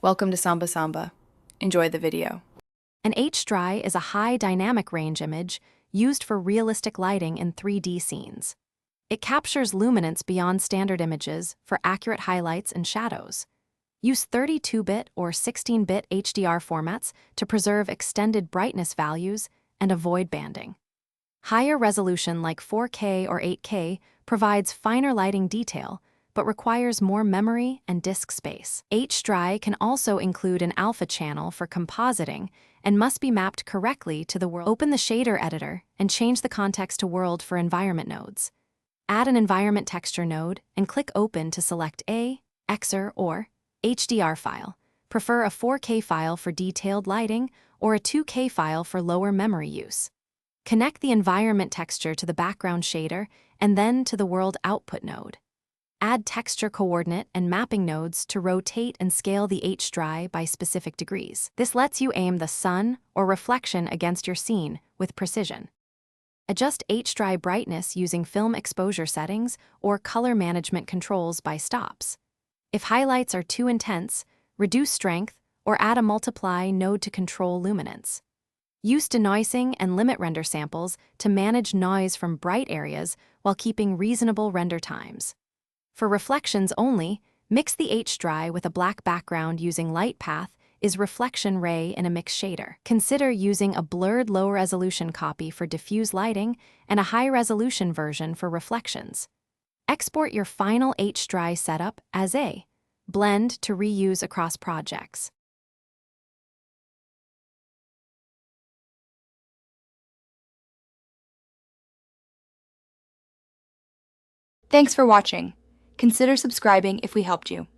Welcome to Samba Samba. Enjoy the video. An HDRI is a high dynamic range image used for realistic lighting in 3D scenes. It captures luminance beyond standard images for accurate highlights and shadows. Use 32-bit or 16-bit HDR formats to preserve extended brightness values and avoid banding. Higher resolution like 4K or 8K provides finer lighting detail, but requires more memory and disk space. HDRI can also include an alpha channel for compositing and must be mapped correctly to the world. Open the shader editor and change the context to world for environment nodes. Add an environment texture node and click Open to select a XR or HDR file. Prefer a 4K file for detailed lighting or a 2K file for lower memory use. Connect the environment texture to the background shader and then to the world output node. Add texture coordinate and mapping nodes to rotate and scale the HDRI by specific degrees. This lets you aim the sun or reflection against your scene with precision. Adjust HDRI brightness using film exposure settings or color management controls by stops. If highlights are too intense, reduce strength or add a multiply node to control luminance. Use denoising and limit render samples to manage noise from bright areas while keeping reasonable render times. For reflections only, mix the HDRI with a black background using light path is reflection ray in a mix shader. Consider using a blurred low-resolution copy for diffuse lighting and a high-resolution version for reflections. Export your final HDRI setup as a blend to reuse across projects. Thanks for watching. Consider subscribing if we helped you.